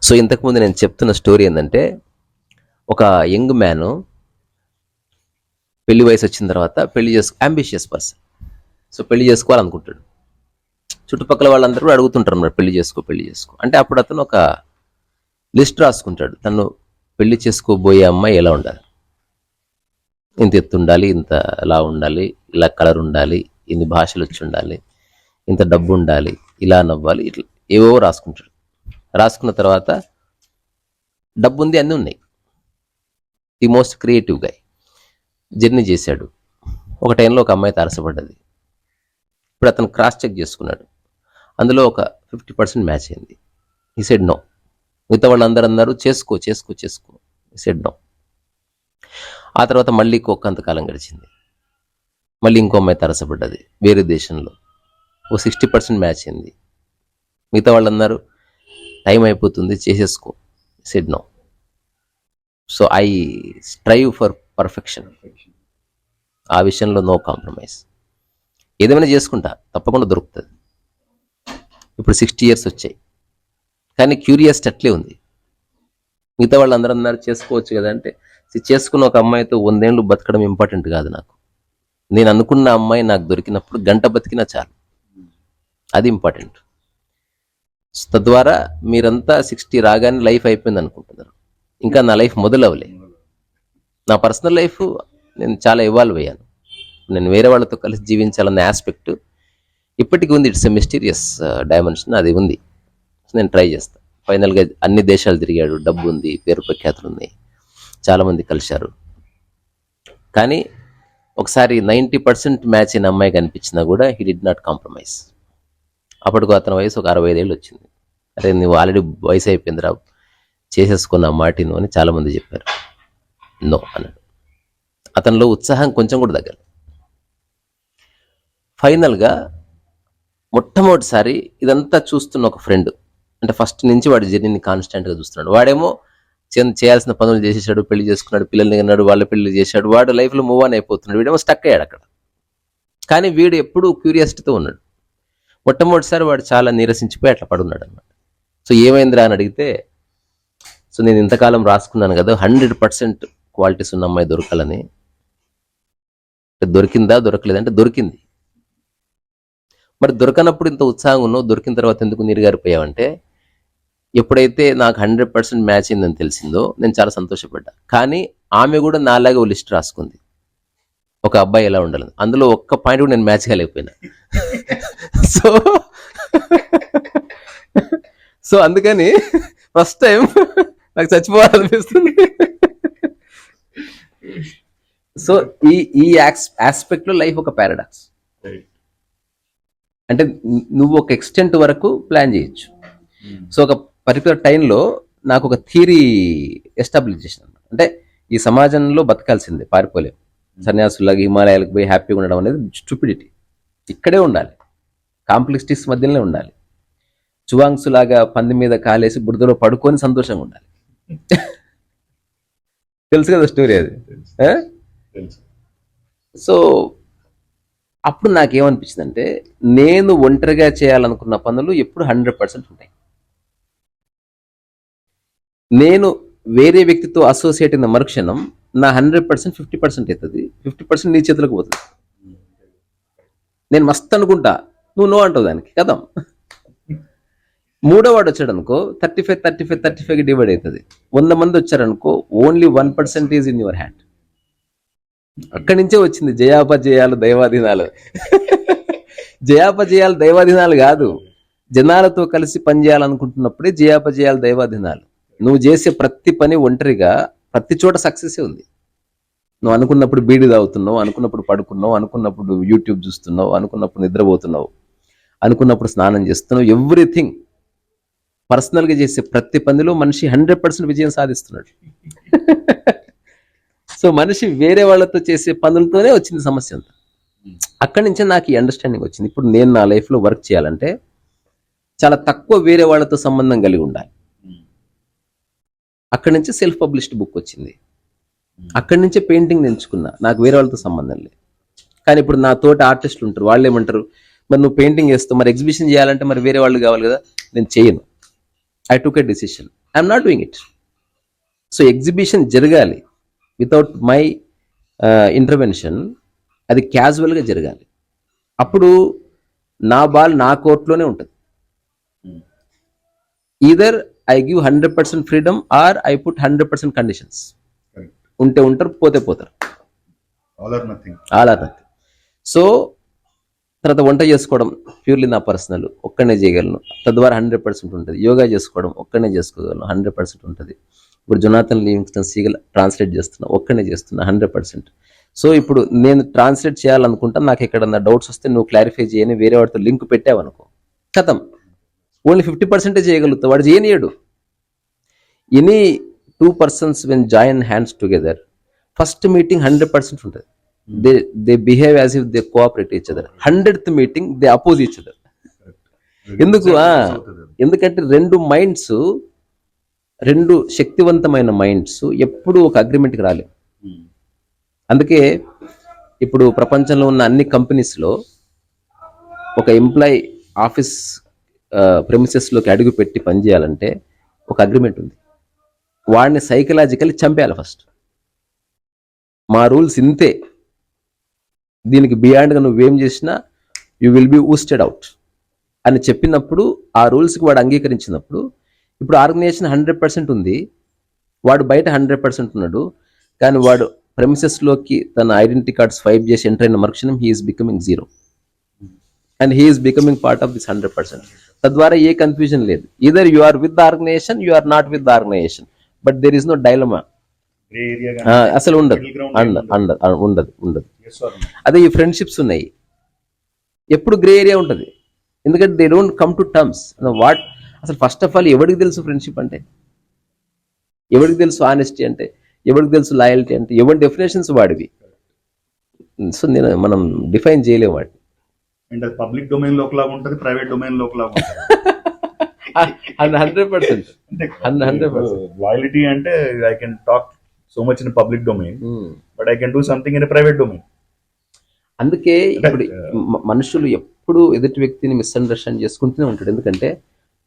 So ఇంతకుముందు నేను చెప్తున్న స్టోరీ ఏంటంటే, ఒక యంగ్ మ్యాన్ పెళ్లి వయసు వచ్చిన తర్వాత అంబిషియస్ పర్సన్. సో పెళ్లి చేసుకోవాలనుకుంటాడు. చుట్టుపక్కల వాళ్ళందరూ కూడా అడుగుతుంటారు మరి పెళ్లి చేసుకో అంటే, అప్పుడు అతను ఒక లిస్ట్ రాసుకుంటాడు. తను పెళ్లి చేసుకోబోయే అమ్మాయి ఎలా ఉండాలి, ఇంత ఎత్తు ఉండాలి, ఇంత ఇలా ఉండాలి, ఇలా కలర్ ఉండాలి, ఇన్ని భాషలు వచ్చి ఉండాలి, ఇంత డబ్బు ఉండాలి, ఇలా నవ్వాలి, ఇట్లా ఏవో రాసుకుంటాడు. రాసుకున్న తర్వాత డబ్బు ఉంది, అన్నీ ఉన్నాయి. The most creative guy journey చేశాడు. ఒక టైంలో ఒక అమ్మాయి తారసపడ్డది. ఇప్పుడు అతను క్రాస్ చెక్ చేసుకున్నాడు. అందులో ఒక 50% మ్యాచ్ అయింది. ఈ సెడ్ నో. మిగతా వాళ్ళందరూ అన్నారు చేసుకో. ఈ సెడ్ నో. ఆ తర్వాత మళ్ళీ కొంతకాలం గడిచింది. మళ్ళీ ఇంకో అమ్మాయి తారసపడ్డది వేరే దేశంలో. ఓ 60% మ్యాచ్ అయింది. మిగతా వాళ్ళందరూ టైం అయిపోతుంది, చేసేసుకో. Said no. So I strive for perfection. ఆ విషయంలో నో కాంప్రమైజ్. ఏదేమైనా చేసుకుంటా, తప్పకుండా దొరుకుతుంది. ఇప్పుడు 60 years వచ్చాయి, కానీ క్యూరియాసిటీ అట్లే ఉంది. మిగతా వాళ్ళందరూ అన్నారు చేసుకోవచ్చు కదా అంటే, చేసుకున్న ఒక అమ్మాయితో 100 ఏళ్ళు బతకడం ఇంపార్టెంట్ కాదు నాకు. నేను అనుకున్న అమ్మాయి నాకు దొరికినప్పుడు గంట బతికినా చాలు, అది ఇంపార్టెంట్. తద్వారా మీరంతా 60 రాగానే లైఫ్ అయిపోయింది అనుకుంటున్నారు. ఇంకా నా లైఫ్ మొదలవలే. నా పర్సనల్ లైఫ్ నేను చాలా ఇవాల్వ్ అయ్యాను. నేను వేరే వాళ్ళతో కలిసి జీవించాలన్న ఆస్పెక్ట్ ఇప్పటికీ ఉంది. ఇట్స్ ఎ మిస్టీరియస్ డైమెన్షన్, అది ఉంది. నేను ట్రై చేస్తాను. ఫైనల్గా అన్ని దేశాలు తిరిగాడు, డబ్బు ఉంది, పేరు ప్రఖ్యాతులు ఉన్నాయి, చాలామంది కలిశారు. కానీ ఒకసారి 90% మ్యాచ్ అయిన అమ్మాయి కనిపించినా కూడా హీ డిడ్ నాట్ కాంప్రమైజ్. అప్పటికు అతని వయసు ఒక 65 ఏళ్ళు వచ్చింది. అరే నువ్వు ఆల్రెడీ వయసు అయిపోయింది రా, చేసేసుకున్న మాటిను అని చాలామంది చెప్పారు. నో అన్నాడు. అతనిలో ఉత్సాహం కొంచెం కూడా తగ్గలేదు. ఫైనల్గా మొట్టమొదటిసారి ఇదంతా చూస్తున్న ఒక ఫ్రెండ్, అంటే ఫస్ట్ నుంచి వాడి జర్నీని కాన్స్టెంట్గా చూస్తున్నాడు. వాడేమో చేయాల్సిన పనులు చేసేసాడు, పెళ్లి చేసుకున్నాడు, పిల్లల్ని కన్నాడు, వాళ్ళ పెళ్లి చేశాడు, వాడు లైఫ్లో మూవ్ ఆన్ అయిపోతున్నాడు. వీడేమో స్టక్ అయ్యాడు అక్కడ. కానీ వీడు ఎప్పుడూ క్యూరియాసిటీతో ఉన్నాడు. మొట్టమొదటిసారి వాడు చాలా నీరసించిపోయి అట్లా పడున్నాడు అనమాట. సో ఏమైందిరా అని అడిగితే, సో నేను ఇంతకాలం రాసుకున్నాను కదా 100% క్వాలిటీస్ ఉన్న అమ్మాయి దొరకాలని. దొరికిందా దొరకలేదంటే దొరికింది. మరి దొరకనప్పుడు ఇంత ఉత్సాహంగా ఉన్నావు, దొరికిన తర్వాత ఎందుకు నీరుగారిపోయావంటే, ఎప్పుడైతే నాకు 100% మ్యాచ్ అయిందని తెలిసిందో నేను చాలా సంతోషపడ్డా. కానీ ఆమె కూడా నాలాగే ఓ లిస్ట్ రాసుకుంది, ఒక అబ్బాయి ఎలా ఉండాలని. అందులో ఒక్క పాయింట్ కూడా నేను మ్యాచ్ కాలేకపోయినా. సో అందుకని ఫస్ట్ టైం నాకు చచ్చిపోవాలనిపిస్తుంది. సో ఈ ఆస్పెక్ట్లో లైఫ్ ఒక పారాడాక్స్. అంటే నువ్వు ఒక ఎక్స్టెంట్ వరకు ప్లాన్ చేయొచ్చు. సో ఒక పర్టికులర్ టైంలో నాకు ఒక థియరీ ఎస్టాబ్లిష్ చేసిన అనమాట. అంటే ఈ సమాజంలో బతకాల్సిందే, పారిపోలేము. సన్యాసులాగా హిమాలయాలకు పోయి హ్యాపీగా ఉండడం అనేది స్టూపిడిటీ. ఇక్కడే ఉండాలి, కాంప్లెక్సిటీస్ మధ్యలోనే ఉండాలి. చువాంగ్సు లాగా పంది మీద కాలేసి బురదలో పడుకొని సంతోషంగా ఉండాలి. తెలుసు కదా స్టోరీ అది. సో అప్పుడు నాకేమనిపించిందంటే, నేను ఒంటరిగా చేయాలనుకున్న పనులు ఎప్పుడు 100% ఉంటాయి. నేను వేరే వ్యక్తితో అసోసియేట్ అయిన మరుక్షణం నా 100% 50% అవుతుంది, 50% నీ చేతులకు పోతుంది. నేను మస్తు అనుకుంటా, నువ్వు నో అంటావు దానికి కదా. మూడో వాడు వచ్చాడు అనుకో, 35 డివైడ్ అవుతుంది. 100 మంది వచ్చారనుకో, only 1% is in your hand. అక్కడి నుంచే వచ్చింది జయాపజయాలు దైవాధీనాలు. జయాపజయాలు దైవాధీనాలు కాదు, జనాలతో కలిసి పనిచేయాలనుకుంటున్నప్పుడే జయాపజయాలు దైవాధీనాలు. నువ్వు చేసే ప్రతి పని ఒంటరిగా ప్రతి చోట సక్సెస్ ఉంది. నువ్వు అనుకున్నప్పుడు బీడి తాగుతున్నావు, అనుకున్నప్పుడు పడుకున్నావు, అనుకున్నప్పుడు యూట్యూబ్ చూస్తున్నావు, అనుకున్నప్పుడు నిద్రపోతున్నావు, అనుకున్నప్పుడు స్నానం చేస్తున్నావు. ఎవ్రీథింగ్ పర్సనల్గా చేసే ప్రతి పనిలో మనిషి 100% విజయం సాధిస్తున్నాడు. సో మనిషి వేరే వాళ్ళతో చేసే పనులతోనే వచ్చింది సమస్య అంతా. అక్కడి నుంచే నాకు ఈ అండర్స్టాండింగ్ వచ్చింది. ఇప్పుడు నేను నా లైఫ్లో వర్క్ చేయాలంటే చాలా తక్కువ వేరే వాళ్ళతో సంబంధం కలిగి ఉండాలి. అక్కడి నుంచి సెల్ఫ్ పబ్లిష్డ్ బుక్ వచ్చింది. అక్కడి నుంచే పెయింటింగ్ ఎంచుకున్నా, నాకు వేరే వాళ్ళతో సంబంధం లేదు. కానీ ఇప్పుడు నా తోటి ఆర్టిస్టులు ఉంటారు, వాళ్ళు ఏమంటారు, మరి నువ్వు పెయింటింగ్ చేస్తావు, మరి ఎగ్జిబిషన్ చేయాలంటే మరి వేరే వాళ్ళు కావాలి కదా. నేను చేయను. I took a decision, I'm not doing it. So exhibition జరగాలి వితౌట్ మై ఇంటర్వెన్షన్, అది క్యాజువల్గా జరగాలి. అప్పుడు నా బాల్ నా కోర్టులోనే ఉంటుంది. Either I give 100% freedom or I put 100% conditions. ఉంటే ఉంటారు, పోతే పోతారు, ఆల్ ఆర్ నథింగ్. సో తర్వాత వంట చేసుకోవడం ప్యూర్లీ నా పర్సనల్, ఒక్కనే చేయగలను, తద్వారా 100% ఉంటుంది. యోగా చేసుకోవడం ఒక్కనే చేసుకోగలను, 100% ఉంటుంది. ఇప్పుడు జొనాథన్ లివింగ్స్టన్ సీగల్ ట్రాన్స్లేట్ చేస్తున్నా, ఒక్కనే చేస్తున్నా, 100%. సో ఇప్పుడు నేను ట్రాన్స్లేట్ చేయాలనుకుంటా, నాకు ఎక్కడన్నా డౌట్స్ వస్తే నువ్వు క్లారిఫై చేయని వేరే వాడితో లింక్ పెట్టావనుకో, కథం, ఓన్లీ 50% చేయగలుగుతావు, వాడు చేయనీయడు. Any 2 persons when join hands together, first meeting 100% ఉంటుంది. They behave as if they cooperate each other. 100th meeting they oppose each other. ఎందుకంటే రెండు శక్తివంతమైన మైండ్స్ ఎప్పుడు ఒక అగ్రిమెంట్కి రాలేవు. అందుకే ఇప్పుడు ప్రపంచంలో ఉన్న అన్ని కంపెనీస్లో ఒక ఎంప్లాయీ ఆఫీస్ ప్రెమిసెస్లోకి అడుగు పెట్టి పనిచేయాలంటే ఒక అగ్రిమెంట్ ఉంది. వాడిని సైకలాజికల్లీ చంపేయాలి ఫస్ట్. మా రూల్స్ ఇంతే, దీనికి బియాండ్గా నువ్వేం చేసినా you will be ousted out అని చెప్పినప్పుడు, ఆ రూల్స్కి వాడు అంగీకరించినప్పుడు, ఇప్పుడు ఆర్గనైజేషన్ 100% ఉంది, వాడు బయట 100% ఉన్నాడు, కానీ వాడు ప్రెమిసెస్లోకి తన ఐడెంటిటీ కార్డ్ స్వైప్ చేసి ఎంటర్ అయిన మరుక్షణం he is becoming 0 and he is becoming part of this 100%. తద్వారా ఏ కన్ఫ్యూజన్ లేదు. Either you are with the organisation, you are not with the organisation, but there is no dilemma. అసలు ఉండదు. అదే ఈ ఫ్రెండ్షిప్స్ ఉన్నాయి, ఎప్పుడు గ్రే ఏరియా ఉంటుంది. ఎందుకంటే they don't come to terms. What అసలు ఫస్ట్ ఆఫ్ ఆల్ ఎవరికి తెలుసు ఫ్రెండ్షిప్ అంటే, ఎవరికి తెలుసు ఆనెస్టీ అంటే, ఎవరికి తెలుసు లాయల్టీ అంటే, ఎవరి డెఫినేషన్స్ వాడివి. సో మనం డిఫైన్ చేయలేము వాటిని. అంటే పబ్లిక్ డొమైన్ లో ఒకలాగా ఉంటుంది, ప్రైవేట్ డొమైన్ లో ఒకలాగా ఉంటుంది. 100%. లాయల్టీ అంటే I can talk so much in public domain, but I can do something in private domain. అందుకే ఇప్పుడు మనుషులు ఎప్పుడు ఎదుటి వ్యక్తిని మిస్అండర్స్టాండ్ చేసుకుంటూనే ఉంటాడు. ఎందుకంటే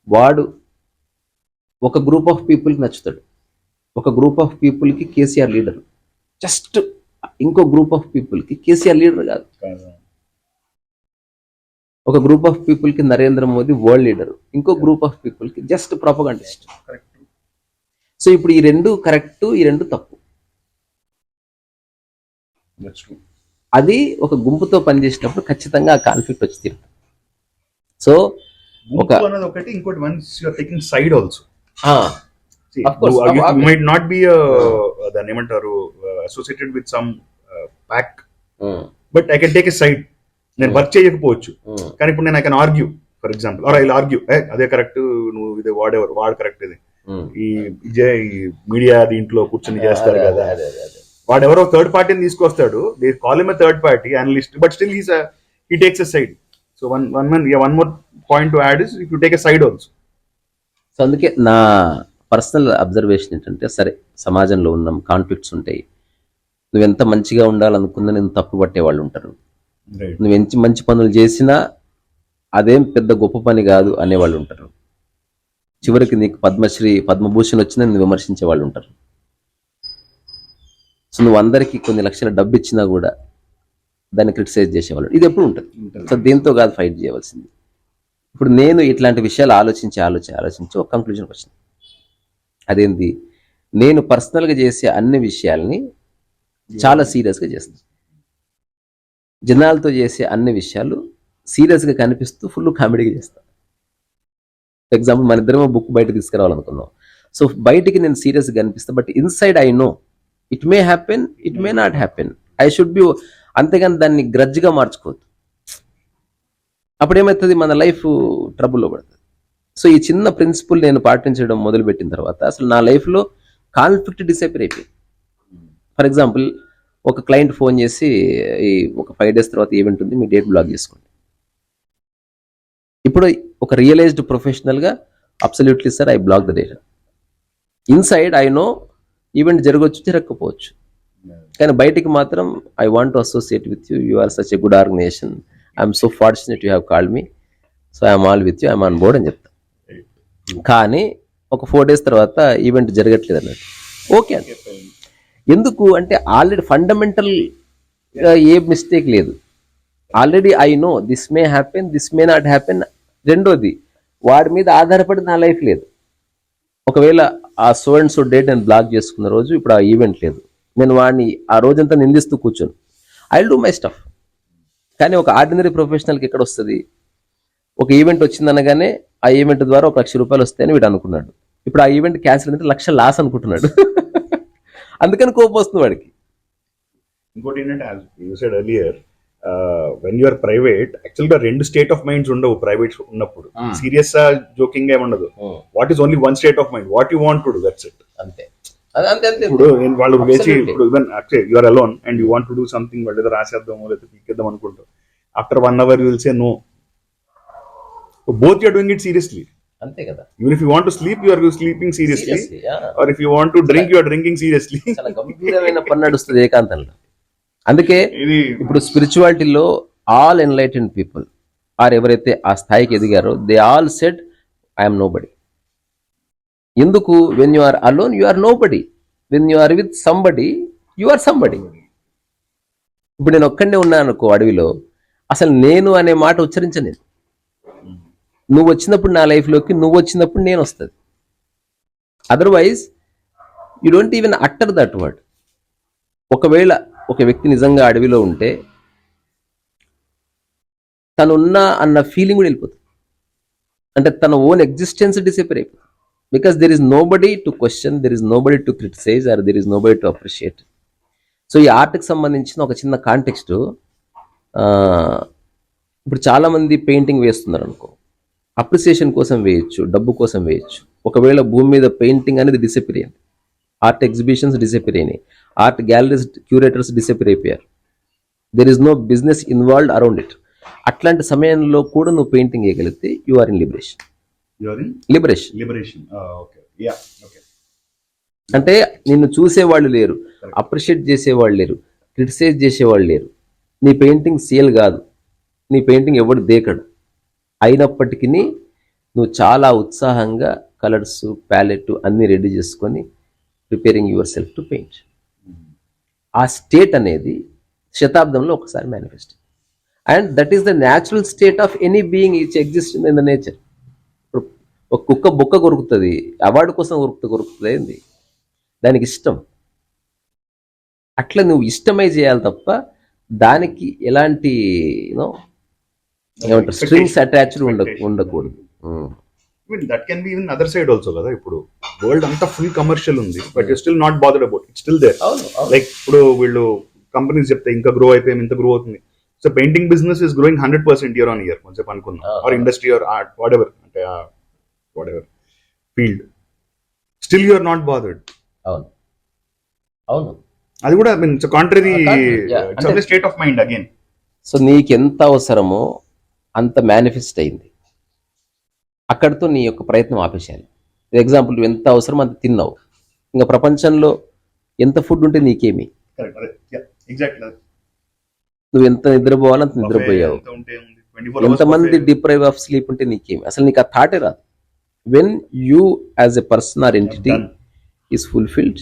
వాడు ఒక గ్రూప్ ఆఫ్ పీపుల్కి నచ్చుతాడు, ఒక గ్రూప్ ఆఫ్ పీపుల్కి కేసీఆర్ లీడర్, జస్ట్ ఇంకో గ్రూప్ ఆఫ్ పీపుల్కి కేసీఆర్ లీడర్ కాదు. ఒక గ్రూప్ ఆఫ్ పీపుల్కి నరేంద్ర మోదీ వరల్డ్ లీడర్, ఇంకో గ్రూప్ ఆఫ్ పీపుల్కి జస్ట్ ప్రాపగాండిస్ట్. సో ఇప్పుడు ఈ రెండు కరెక్ట్, ఈ రెండు తప్పు. అది ఒక గుంపుతో పనిచేసినప్పుడు ఖచ్చితంగా ఆ కాన్ఫ్లిక్ట్ వచ్చి తీరుతుంది. సో ఒకటి ఇంకోటి, once you are taking side also, you might not be దాన్ని ఏమంటారు associated with some pack, but I can take a side. నేను వర్క్ చేయకపోవచ్చు, కానీ ఇప్పుడు నేను I can argue, for example, or I will argue, అదే కరెక్ట్, నువ్వు ఇది వాడు కరెక్ట్, ఇది ఈ మీడియా దీంట్లో కూర్చొని చేస్తారు కదా, వాడెవరో థర్డ్ పార్టీని తీసుకొస్తాడు, they call him a third party analyst, but still he takes a side. So one more point to add is if you take a side also. So అందుకే నా పర్సనల్ అబ్జర్వేషన్ ఏంటంటే, సరే సమాజంలో ఉన్నాం, కాన్ఫ్లిక్ట్స్ ఉంటాయి, నువ్వెంత మంచిగా ఉండాలనుకున్నా నేను తప్పు పట్టే వాళ్ళు ఉంటారు, నువ్వు ఎంత మంచి పనులు చేసినా అదేం పెద్ద గొప్ప పని కాదు అనేవాళ్ళు ఉంటారు, చివరికి నీకు పద్మశ్రీ పద్మభూషణ్ వచ్చినా నువ్వు విమర్శించే వాళ్ళు ఉంటారు. సో నువ్వు అందరికీ కొన్ని లక్షల డబ్బు ఇచ్చినా కూడా దాన్ని క్రిటిసైజ్ చేసేవాళ్ళు, ఇది ఎప్పుడు ఉంటుంది. సో దీంతో కాదు ఫైట్ చేయవలసింది. ఇప్పుడు నేను ఇట్లాంటి విషయాలు ఆలోచించి ఒక కంక్లూజన్కి వచ్చింది. అదేంటి, నేను పర్సనల్గా చేసే అన్ని విషయాల్ని చాలా సీరియస్గా చేస్తాను, జనాలతో చేసే అన్ని విషయాలు సీరియస్గా కనిపిస్తూ ఫుల్ కామెడీగా చేస్తాను. ఫర్ ఎగ్జాంపుల్, మన ఇద్దరేమో బుక్ బయట తీసుకురావాలనుకున్నాం, సో బయటికి నేను సీరియస్గా కనిపిస్తాను, but inside I know it may happen, it may not happen, I should be. అంతేగాని దాన్ని గ్రడ్జ్గా మార్చుకోవద్దు, అప్పుడేమవుతుంది, మన లైఫ్ ట్రబుల్లో పడుతుంది. సో ఈ చిన్న ప్రిన్సిపల్ నేను పాటించడం మొదలుపెట్టిన తర్వాత అసలు నా లైఫ్లో కాన్ఫ్లిక్ట్ డిసైపర్ అయిపోయింది. ఫర్ ఎగ్జాంపుల్, ఒక క్లయింట్ ఫోన్ చేసి ఈ ఒక 5 days తర్వాత ఈవెంట్ ఉంది, మీ డేట్ బ్లాక్ చేసుకోండి. ఇప్పుడు ఒక రియలైజ్డ్ ప్రొఫెషనల్గా absolutely sir I block the date. Inside I no event జరగవచ్చు, జరగకపోవచ్చు, కానీ బయటికి మాత్రం I want to associate with you, you are such a good organisation, I'm so fortunate you have called me, so I'm all with you, I'm on board అని చెప్తా. కానీ ఒక 4 days తర్వాత ఈవెంట్ జరగట్లేదు అన్నట్టు. ఓకే అండి. ఎందుకు అంటే ఆల్రెడీ ఫండమెంటల్ ఏ మిస్టేక్ లేదు. Already I know this may happen, this may not happen. రెండోది, వాడి మీద ఆధారపడి నా లైఫ్ లేదు. ఒకవేళ ఆ సో అండ్ సో డేట్ నేను బ్లాక్ చేసుకున్న రోజు ఇప్పుడు ఆ ఈవెంట్ లేదు, నేను వాడిని ఆ రోజంతా నిందిస్తూ కూర్చోను. I will do my stuff. కానీ ఒక ఆర్డినరీ ప్రొఫెషనల్కి ఎక్కడ వస్తుంది? ఒక ఈవెంట్ వచ్చిందనగానే ఆ ఈవెంట్ ద్వారా 1,00,000 రూపాయలు వస్తాయని వీడు అనుకున్నాడు. ఇప్పుడు ఆ ఈవెంట్ క్యాన్సిల్ అయితే 1,00,000 లాస్ అనుకుంటున్నాడు. అందుకని కోపం వస్తుంది వాడికి. ఇంకోటి ఏంటంటే you said earlier, when you're private actual గా 2 స్టేట్ ఆఫ్ మైండ్స్ ఉండవు ప్రైవేట్ ఉన్నప్పుడు. సీరియస్ జోకింగ్ ఏముండదు. What is only 1 state of mind, what you want to do, that's it. అంతే. అంతే. ఇప్పుడు వాళ్ళు లేచి ఇప్పుడు even you're alone and you want to do something, వాళ్ళు ఏదో రాసేద్దామో లేకపోతే పీకేద్దాం అనుకుంటాం. After 1 hour you will say no. Both you're doing it seriously. అంతే కదా. Even if you want to sleep, you are sleeping seriously. Or if you want to drink, you are drinking seriously. చాలా గంభీరమైన పని నడుస్తుంది ఏకాంతంలో. అందుకే ఇప్పుడు స్పిరిచువాలిటీలో ఆల్ ఎన్లైటెండ్ పీపుల్ ఆర్ ఎవరైతే ఆ స్థాయికి ఎదిగారో they all said I'm nobody. ఎందుకు? When you are alone you are nobody, when you are with somebody you are somebody. ఇప్పుడు నేను ఒక్కడనే ఉన్నాను అనుకో అడవిలో, అసలు నేను అనే మాట ఉచ్చరించను నేను. నువ్వు వచ్చినప్పుడు నా లైఫ్లోకి, నువ్వు వచ్చినప్పుడు నేను వస్తుంది. Otherwise you don't even utter that word. ఒకవేళ ఒక వ్యక్తి నిజంగా అడవిలో ఉంటే తనున్నా అన్న ఫీలింగ్ కూడా వెళ్ళిపోతుంది. అంటే తన ఓన్ ఎగ్జిస్టెన్స్ డిసపేర్ అయిపోతుంది. Because there is nobody to question, there is nobody to criticise, or there is nobody to appreciate. So ఈ ఆర్ట్కి సంబంధించిన ఒక చిన్న కాంటెక్స్ట్, ఇప్పుడు చాలామంది పెయింటింగ్ వేస్తున్నారు అనుకో, అప్రిసియేషన్ కోసం వేయచ్చు, డబ్బు కోసం వేయచ్చు. ఒకవేళ భూమి మీద పెయింటింగ్ అనేది డిసపేర్ అయింది, ఆర్ట్ ఎగ్జిబిషన్స్ డిసపేర్ అయినాయి, ఆర్ట్ గ్యాలరీస్ క్యూరేటర్స్ డిసపేర్ అయిపోయారు, there is no business involved around it. అట్లాంటి సమయంలో కూడా నువ్వు పెయింటింగ్ వేయగలిగితే you are in liberation. Liberation అంటే నిన్ను చూసేవాళ్ళు లేరు, అప్రిషియేట్ చేసేవాళ్ళు లేరు, క్రిటిసైజ్ చేసేవాళ్ళు లేరు. నీ పెయింటింగ్ సేల్ కాదు, నీ పెయింటింగ్ ఎవడు దేకడు. అయినప్పటికీ నువ్వు చాలా ఉత్సాహంగా కలర్స్, ప్యాలెట్ అన్నీ రెడీ చేసుకొని preparing your self to paint. ఆ స్టేట్ అనేది శతాబ్దంలో ఒకసారి manifest, and that is the natural state of any being ఇచ్ ఎగ్జిస్ట్ ఇన్ ద నేచర్. ఒక కుక్క బొక్క కొరుకుతుంది, అవార్డు కోసం కొరుకుతుంది ఏంది, దానికి ఇష్టం. అట్లా నువ్వు ఇష్టమై చేయాలి తప్ప దానికి ఎలాంటి ఏమంటారు స్ట్రింగ్స్ అటాచ్డ్ ఉండకూడదు. That can be in other side also కదా. ఇప్పుడు వరల్డ్ అంతా ఫుల్ కమర్షియల్ ఉంది, but you still not bothered about it, still there. Like ఇప్పుడు వీళ్ళు కంపెనీస్ చెప్తే ఇంకా గ్రో అయిపోయి ఇంత గ్రో అవుతుంది. So painting business is growing 100% year on year కొంచెం అనుకున్నా, or industry or art whatever, అంటే whatever field, still you are not bothered. అవును, అది కూడా I mean it's contrary state of mind again. So నీకు ఎంత అవసరమో అంత మేనిఫెస్ట్ అయింది, అక్కడితో నీ యొక్క ప్రయత్నం ఆపేసేయాలి. ఎగ్జాంపుల్, నువ్వు ఎంత అవసరం అంత తిన్నావు, ఇంకా ప్రపంచంలో ఎంత ఫుడ్ ఉంటే నీకేమి, నువ్వు ఎంత నిద్రపోవాలో అంత నిద్రపోయావు, ఎంతమంది డిప్రైవ్ ఆఫ్ స్లీప్ ఉంటే నీకేమి, అసలు నీకు ఆ థాటే రాదు. When you as a person or entity is fulfilled,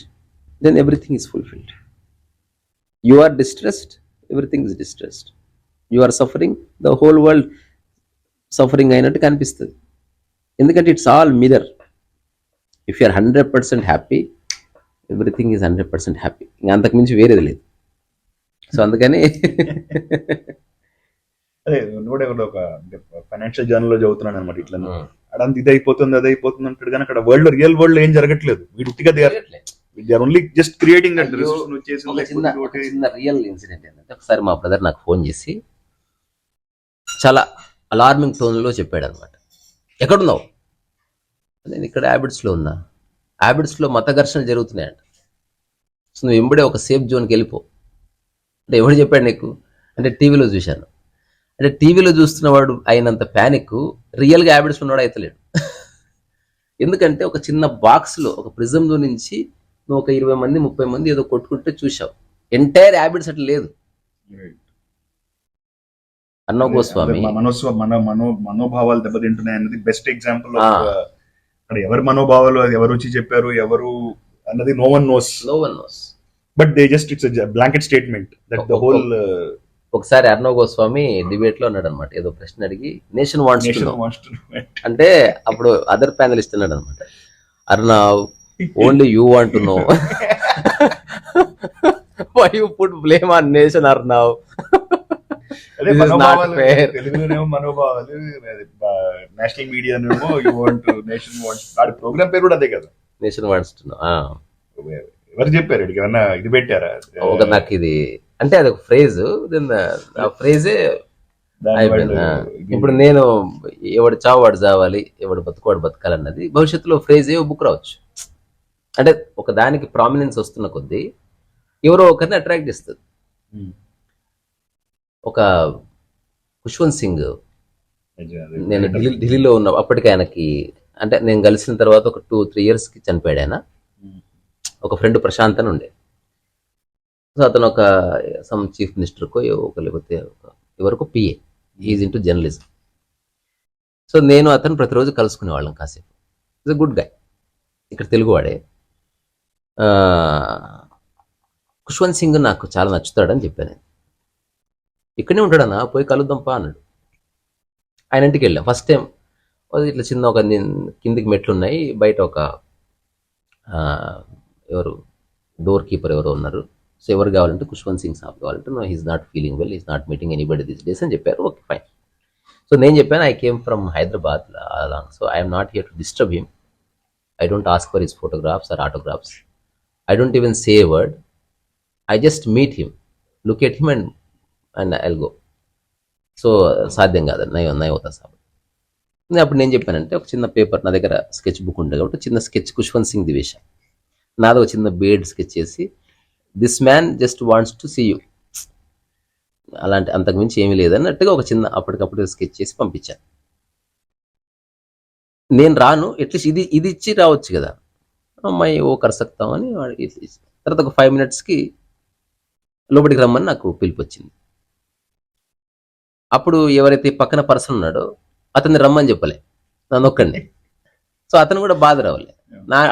then everything is fulfilled. You are distressed, everything is distressed. You are suffering, the whole world suffering అయినట్టు కనిపిస్తుంది. ఎందుకంటే it's all mirror. If you're 100% happy, everything is 100% happy. ఇంకా అంతకుమించి వేరేది లేదు. So అందుకని అదే కూడా ఒక ఫైనాన్షియల్ జర్నల్ లో చదువుతున్నాను అనమాట. ఇట్లా అడంత ఇది అయిపోతుంది, అది అయిపోతుంది అంటాడు, కానీ అక్కడ వరల్డ్ రియల్ వరల్డ్ ఏం జరగట్లేదు. వీటిగా they are only just creating that చిన్న రియల్ ఇన్సిడెంట్ ఏంటంటే, ఒకసారి మా బ్రదర్ నాకు ఫోన్ చేసి చాలా అలార్మింగ్ టోన్లో చెప్పాడు అనమాట. ఎక్కడున్నావు? నేను ఇక్కడ హ్యాబిట్స్లో ఉన్నా. హ్యాబిట్స్లో మత ఘర్షణలు జరుగుతున్నాయంట. సో నువ్వు ఎంబడే ఒక సేఫ్ జోన్కి వెళ్ళిపో. అంటే ఎవడు చెప్పాడు నీకు అంటే, టీవీలో చూశాను. అంటే టీవీలో చూస్తున్నవాడు అయినంత ప్యానిక్ రియల్గా హ్యాబిట్స్ ఉన్నవాడు అయితలేడు. ఎందుకంటే ఒక చిన్న బాక్స్లో, ఒక ప్రిజంలో నుంచి నువ్వు ఒక 20 మంది 30 మంది ఏదో కొట్టుకుంటే చూసావు. ఎంటైర్ హ్యాబిట్స్ అట్లా లేదు. అన్నో గోస్వామి మనోభావాలు దెబ్బతింటున్నాయి అనేది బెస్ట్ ఎగ్జాంపుల్. అంటే ఎవరి మనోభావాలు, అది ఎవరు వచ్చి చెప్పారు ఎవరు అన్నది no one knows, but they just it's blanket statement that the whole. ఒకసారి అర్ణవ్ గోస్వామి డిబేట్ లో అన్నాడు అనమాట, ఏదో ప్రశ్న అడిగి నేషన్ వాంట్స్ అంటే అప్పుడు అదర్ ప్యానలిస్ట్ అన్నాడు అనమాట, Arnab only you want to know why you put blame on nation Arnab. అదే తెలుగులోనేమో మనోభావాలు, నేషనల్ మీడియానేమో యూ వాంట్ నేషన్ వాంట్స్. వాడి ప్రోగ్రామ్ పేరు కూడా అదే కదా, నేషన్ వాంట్స్ టు నో. ఎవరు చెప్పారు? ఏమన్నా ఇది పెట్టారా? ఒక నాకు ఇది అంటే అది ఒక ఫ్రేజ్, ఆ ఫ్రేజే అయిపోయింది. ఇప్పుడు నేను ఎవడు చావు వాడు చావాలి, ఎవడు బతుకువాడు బతకాలన్నది భవిష్యత్తులో ఫ్రేజ్ ఏ బుక్ రావచ్చు. అంటే ఒక దానికి ప్రామినెన్స్ వస్తున్న కొద్దీ ఎవరో ఒకరిని అట్రాక్ట్ చేస్తుంది. ఒక ఖుష్వంత్ సింగ్, నేను ఢిల్లీలో ఉన్న అప్పటికి ఆయనకి అంటే నేను కలిసిన తర్వాత ఒక 2-3 yearsకి చనిపోయాడు ఆయన. ఒక ఫ్రెండ్ ప్రశాంత్ అని ఉండే, సో అతను ఒక సమ్ చీఫ్ మినిస్టర్కో లేకపోతే ఎవరికో PA, is into journalism. So నేను అతను ప్రతిరోజు కలుసుకునేవాళ్ళం కాసేపు. ఇస్ అ గుడ్ గాయ్, ఇక్కడ తెలుగువాడే. ఖుష్వంత్ సింగ్ నాకు చాలా నచ్చుతాడని చెప్పాను. నేను ఇక్కడనే ఉంటాడన్నా, పోయి కలుద్దాంపా అన్నాడు. ఆయన ఇంటికి వెళ్ళాం ఫస్ట్ టైం. ఇట్లా చిన్న ఒక కిందికి మెట్లు ఉన్నాయి, బయట ఒక ఎవరు డోర్ కీపర్ ఎవరో ఉన్నారు. సో ఎవరు కావాలంటే ఖుష్వంత్ సింగ్ సాబ్ కావాలంటే, no he's not feeling well, he's not meeting anybody this days అని చెప్పారు. Okay fine. సో నేను చెప్పాను, I came from Hyderabad along, so I'm not here to disturb him. I don't ask for his photographs or autographs. I don't even say a word. I just meet him, look at him and I'll go. So సాధ్యం కాదు, నై అవుతా సాబ్. అప్పుడు నేను చెప్పానంటే, ఒక చిన్న paper నా దగ్గర స్కెచ్ బుక్ ఉంటుంది కాబట్టి చిన్న స్కెచ్ ఖుష్వంత్ సింగ్ వేశాను. నాది ఒక చిన్న బేడ్ స్కెచ్ చేసి, this man just wants to see you, అలాంటి అంతకుమించి ఏమీ లేదన్నట్టుగా ఒక చిన్న అప్పటికప్పుడు స్కెచ్ చేసి పంపించాను. నేను రాను, అట్లీస్ట్ ఇది ఇచ్చి రావచ్చు కదా, అమ్మాయి ఓ కరసక్తామని తర్వాత ఒక 5 minutesకి లోపలికి రమ్మని నాకు పిలుపు వచ్చింది. అప్పుడు ఎవరైతే పక్కన పర్సన్ ఉన్నాడో అతన్ని రమ్మని చెప్పలే, నన్ను ఒక్కడిని. సో అతను కూడా బాధ రావాలి,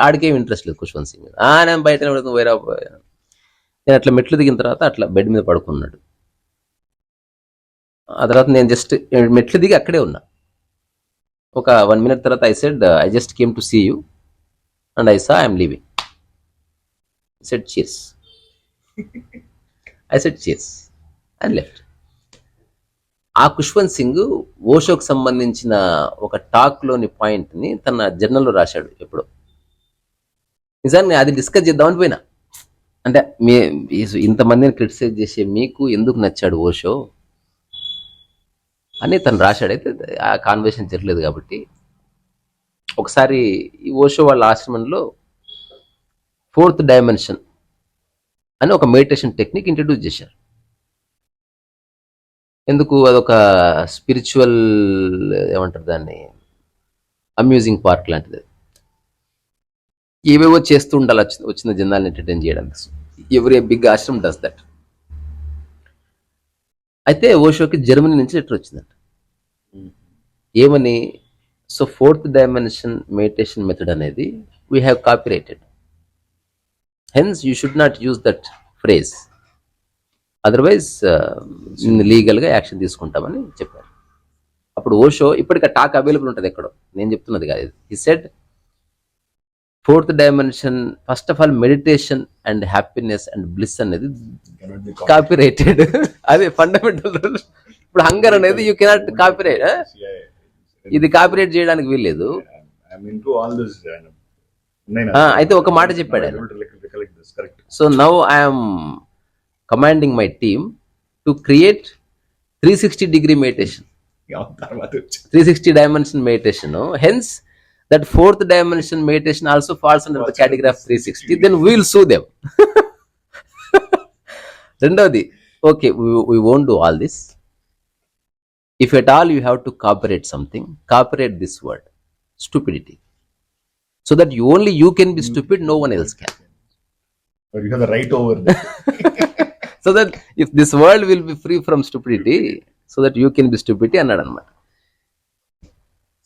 ఆడికేం ఇంట్రెస్ట్ లేదు ఖుష్వంత్ సింగ్ మీద. నేను బయట వేరే. నేను అట్లా మెట్లు దిగిన తర్వాత అట్లా బెడ్ మీద పడుకున్నాడు. ఆ తర్వాత నేను జస్ట్ మెట్లు దిగి అక్కడే ఉన్నా. ఒక 1 minute తర్వాత I said, I just came to see you and I saw I'm leaving. Said cheers. I said cheers and left. ఆ ఖుష్వంత్ సింగ్ ఓషోకు సంబంధించిన ఒక టాక్లోని పాయింట్ని తన జర్నల్లో రాశాడు ఎప్పుడో. నిజాన్ని అది డిస్కస్ చేద్దామని పోయినా. అంటే ఇంతమందిని క్రిటిసైజ్ చేసే మీకు ఎందుకు నచ్చాడు ఓషో అని తను రాశాడు. అయితే ఆ కాన్వర్సేషన్ జరగలేదు కాబట్టి ఒకసారి ఈ ఓషో వాళ్ళ ఆశ్రమంలో 4th dimension అని ఒక మెడిటేషన్ టెక్నిక్ ఇంట్రడ్యూస్ చేశారు. ఎందుకు? అదొక స్పిరిచువల్ ఏమంటారు దాన్ని, అమ్యూజింగ్ పార్క్ లాంటిది. ఏవేవో చేస్తూ ఉండాలి వచ్చిన జనాల్ని ఎంటర్టైన్ చేయడానికి. Every big ashram does that. అయితే ఓషోకి జర్మనీ నుంచి లెటర్ వచ్చిందంట. ఏమని? So 4th dimension meditation method అనేది we have copyrighted, hence you should not use that phrase, otherwise లీగల్గా యాక్షన్ తీసుకుంటామని చెప్పారు. అప్పుడు ఓషో, ఇప్పటికి టాక్ అవైలబుల్ ఉంటుంది ఎక్కడో, నేను చెప్తున్నది కాదు. He said 4th dimension first of all meditation and happiness and bliss అనేది కాపీరైటెడ్. అదే ఫండమెంటల్ రూల్. ఇప్పుడు హంగర్ అనేది యూ కెనాట్ కాపీరైట్, ఇది కాపీరైట్ చేయడానికి వీల్లేదు. అయితే ఒక మాట చెప్పాడు ఆయన. So now I'm commanding my team to create 360-degree meditation, 360 dimension meditation. Hence, that 4th dimension meditation also falls under the category of 360. Then we will sue them. Rendavadi, okay, we won't do all this. If at all you have to cooperate something, cooperate this word, stupidity. So that only you can be stupid, no one else can. But you have the right over there. So that if this world will be free from stupidity, so that you can be stupidity అన్నాడు అనమాట.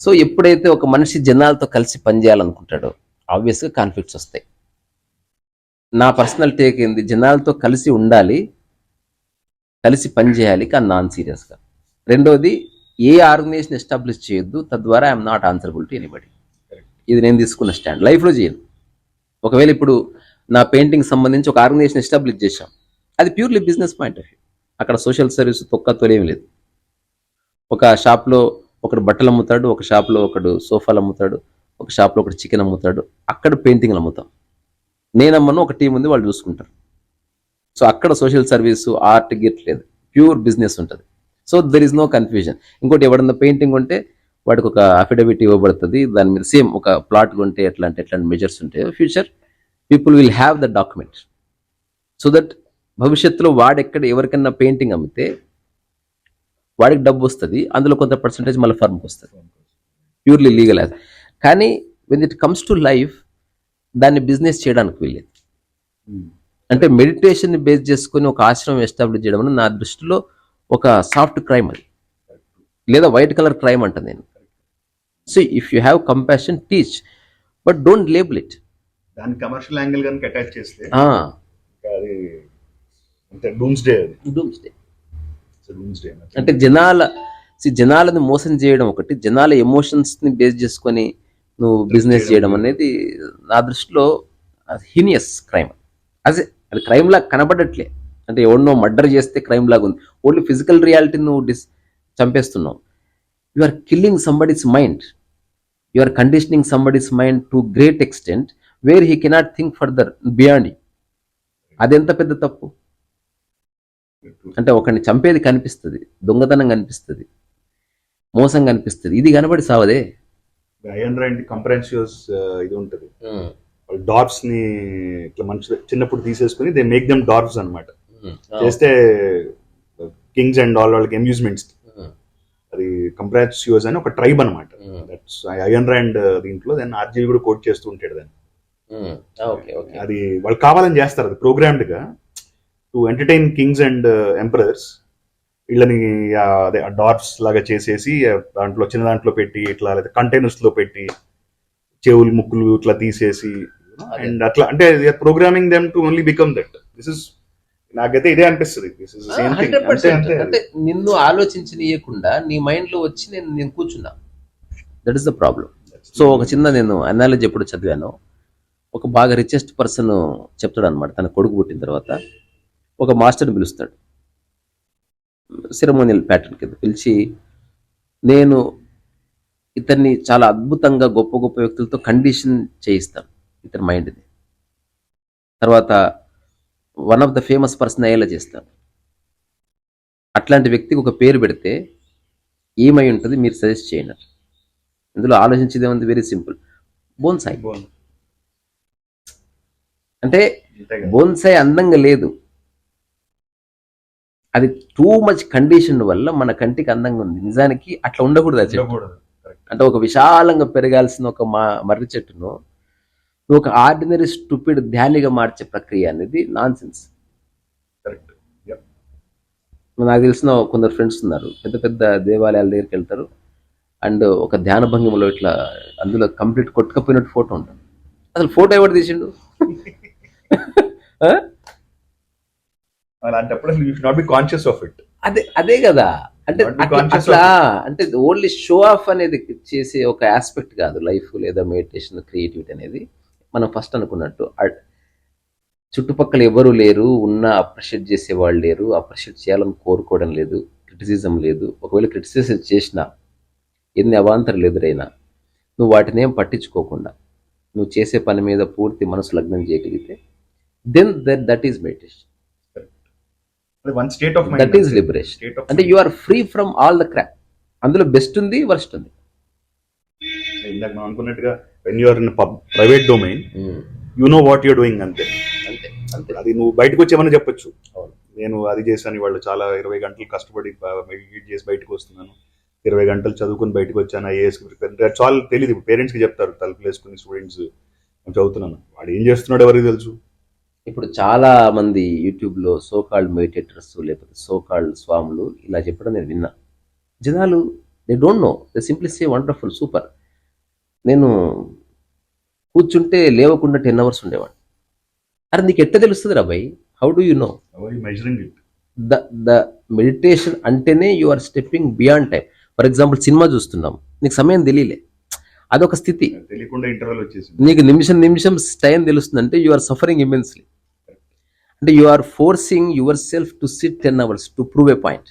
So ఎప్పుడైతే ఒక మనిషి జనాలతో కలిసి పనిచేయాలనుకుంటాడో ఆబ్వియస్గా conflicts వస్తాయి. నా పర్సనల్ టేక్ ఏంది, జనాలతో కలిసి ఉండాలి, కలిసి పనిచేయాలి, కానీ నాన్ సీరియస్గా. రెండోది, ఏ ఆర్గనైజేషన్ ఎస్టాబ్లిష్ చేయొద్దు, తద్వారా I'm not answerable to anybody. ఇది నేను తీసుకున్న స్టాండ్. లైఫ్లో చేయను. ఒకవేళ ఇప్పుడు నా పెయింటింగ్ సంబంధించి ఒక ఆర్గనైజేషన్ ఎస్టాబ్లిష్ చేశాం, అది purely business point of view. అక్కడ సోషల్ సర్వీస్ తొక్క తోలేం లేదు. ఒక షాప్లో ఒకడు బట్టలు అమ్ముతాడు, ఒక షాప్లో ఒకడు సోఫాలు అమ్ముతాడు, ఒక షాప్లో ఒకడు చికెన్ అమ్ముతాడు, అక్కడ పెయింటింగ్లు అమ్ముతాం. నేనమ్మను ఒక టీం ఉంది, వాళ్ళు చూసుకుంటారు. సో అక్కడ సోషల్ సర్వీసు ఆర్ట్ గిట్ లేదు, ప్యూర్ బిజినెస్ ఉంటుంది. So there is no confusion. ఇంకోటి, ఎవడన్నా పెయింటింగ్ ఉంటే వాడికి ఒక అఫిడవిట్ ఇవ్వబడుతుంది, దాని మీద సేమ్ ఒక ప్లాట్ కొంటే ఎట్లాంటి మెజర్స్ ఉంటాయో future people will have the document. So that భవిష్యత్తులో వాడెక్కడ ఎవరికన్నా పెయింటింగ్ అమ్మితే వాడికి డబ్బు వస్తుంది, అందులో కొంత పర్సంటేజ్ మళ్ళీ ఫర్మ్కి వస్తుంది, ప్యూర్లీ లీగల్. కానీ when it comes to life, దాన్ని బిజినెస్ చేయడానికి వెళ్ళేది. అంటే మెడిటేషన్ని బేస్ చేసుకొని ఒక ఆశ్రమం ఎస్టాబ్లిష్ చేయడం అనేది నా దృష్టిలో ఒక సాఫ్ట్ క్రైమ్, అది లేదా వైట్ కలర్ క్రైమ్ అంట నేను. So if you have compassion, teach, but don't label it. దాని కమర్షియల్ యాంగిల్ కనుక అటాచ్ చేస్తే అది డూమ్స్డే. అంటే జనాలను మోసం చేయడం ఒకటి, జనాల ఎమోషన్స్ ని బేస్ చేసుకొని నువ్వు బిజినెస్ చేయడం అనేది నా దృష్టిలో హీనియస్ క్రైమ్. అది క్రైమ్ లాగా కనబడట్లే. అంటే ఎవరినో మర్డర్ చేస్తే క్రైమ్ లాగా ఉంది, ఓన్లీ ఫిజికల్ రియాలిటీ నువ్వు చంపేస్తున్నావు. You are killing somebody's mind, you are conditioning somebody's mind to great extent where he cannot think further beyond. అదెంత పెద్ద తప్పు. అంటే ఒకరిని చంపేది కనిపిస్తుంది, దొంగతనం కనిపిస్తుంది, మోసం కనిపిస్తుంది, ఇది కనబడి సావదే. అయన్ రైండ్ కంపరెన్షియస్ ఇది ఉంటుంది. వాళ్ళు డార్ఫ్స్ ని ఇట్లా మంచి చిన్నప్పుడు తీసేసుకుని దే మేక్ దెమ్ డార్ఫ్స్ అనమాట. చేస్తే కింగ్స్ అండ్ ఆల్ వాళ్ళకి అమ్యూజ్మెంట్స్. అది కంపరెన్షియస్ అని ఒక ట్రైబ్ అనమాట. దట్స్ అయన్ రైండ్ దీంట్లో. దాన్ని ఆర్జీవి కూడా కోట్ చేస్తూ ఉంటాడు దాన్ని. అది వాళ్ళు కావాలని చేస్తారు, అది ప్రోగ్రామ్డ్ గా to entertain Kings and emperors. వీళ్ళని అదే డార్ఫ్స్ లాగా చేసేసి దాంట్లో చిన్న దాంట్లో పెట్టి ఇట్లా లేదా కంటైనర్స్ లో పెట్టి చెవులు ముక్కులు ఇట్లా తీసేసి అండ్ అట్లా, అంటే programming them to only become that. This is, నాకైతే ఇదే అనిపిస్తుంది. అంటే నిన్ను ఆలోచించనీయకుండా నీ మైండ్ లో వచ్చి నేను కూర్చున్నా. That is the problem. So ఒక చిన్న నేను అనాలజీ ఎప్పుడు చదివాను, ఒక బాగా రిచెస్ట్ పర్సన్ చెప్తాడు అనమాట, తన కొడుకు పుట్టిన తర్వాత ఒక మాస్టర్ని పిలుస్తాడు సెరమోనియల్ ప్యాటర్న్ కింద పిలిచి, నేను ఇతన్ని చాలా అద్భుతంగా గొప్ప గొప్ప వ్యక్తులతో కండిషన్ చేయిస్తాను ఇతని మైండ్ని, తర్వాత one of the famous person అయ్యేలా చేస్తాను. అట్లాంటి వ్యక్తికి ఒక పేరు పెడితే ఏమై ఉంటుంది మీరు సజెస్ట్ చేయండి. ఇందులో ఆలోచించేది ఏముంది, వెరీ సింపుల్, బోన్సాయ్. అంటే బోన్సాయ్ అందంగా లేదు, అది టూ మచ్ కండిషన్ వల్ల మన కంటికి అందంగా ఉంది. నిజానికి అట్లా ఉండకూడదు. అది అంటే ఒక విశాలంగా పెరగాల్సిన ఒక మర్రి చెట్టును ఒక ఆర్డినరీ స్టూపిడ్ ధ్యానిగా మార్చే ప్రక్రియ అనేది నాన్ సెన్స్. నాకు తెలిసిన కొందరు ఫ్రెండ్స్ ఉన్నారు, పెద్ద పెద్ద దేవాలయాల దగ్గరికి వెళ్తారు అండ్ ఒక ధ్యాన భంగిమలో ఇట్లా అందులో కంప్లీట్ కొట్టుకపోయినట్టు ఫోటో ఉంటుంది. అసలు ఫోటో ఎవరు తీసిండు? అలాంటప్పుడు you should not be conscious of it. అదే కదా. అంటే అట్లా అంటే ఓన్లీ షో ఆఫ్ అనేది చేసే ఒక ఆస్పెక్ట్ కాదు లైఫ్, లేదా మెడిటేషన్, క్రియేటివిటీ అనేది. మనం ఫస్ట్ అనుకున్నట్టు చుట్టుపక్కల ఎవరు లేరు, ఉన్న అప్రిషియేట్ చేసేవాళ్ళు లేరు, అప్రిషియేట్ చేయాలని కోరుకోవడం లేదు, క్రిటిసిజం లేదు. ఒకవేళ క్రిటిసిజం చేసినా, ఎన్ని అవాంతరాలు ఎదురైనా నువ్వు వాటిని ఏం పట్టించుకోకుండా నువ్వు చేసే పని మీద పూర్తి మనసు లగ్నం చేయగలిగితే then that is meditation. One state of mind, that is liberation. అంటే you are free from all the crap. అందులో బెస్ట్ ఉంది, వర్స్ట్ ఉంది. ఇందాక మనం అనుకున్నట్టుగా when you are in private domain you know what you're doing. అంతే. అది నువ్వు బయటకు వచ్చేమని చెప్పొచ్చు, నేను అది చేశాను, వాళ్ళు చాలా 20 గంటలు కష్టపడి మెడిటేట్ చేసి బయటకు వస్తున్నాను, 20 గంటలు చదువుకుని బయటకు వచ్చాను, ఐఏఎస్ చాలా తెలియదు. పేరెంట్స్ కి చెప్తారు తలుపులు వేసుకుని స్టూడెంట్స్ చదువుతున్నాను, వాడు ఏం చేస్తున్నాడు ఎవరికి తెలుసు. ఇప్పుడు చాలా మంది యూట్యూబ్లో సోకాల్డ్ మెడిటేటర్స్ లేకపోతే సోకాల్డ్ స్వాములు ఇలా చెప్పడం నేను విన్నా. జనాలు they don't know, they simply say wonderful, super. నేను కూర్చుంటే లేవకుండా 10 hours ఉండేవాడు. అరే నీకు ఎట్ట తెలుస్తుంది రా భయ్, how do you know? Measuring it. The meditation అంటేనే you are stepping beyond time. For example cinema చూస్తున్నాం, నీకు సమయం తెలియలే, అదొక స్థితి. తెలియకుండా ఇంటర్వెల్ వచ్చేసింది. నీకు నిమిషం టైం తెలుస్తుంది అంటే యు ఆర్ సఫరింగ్ ఇమెన్స్లీ. అంటే you are forcing yourself to sit 10 hours to prove a point.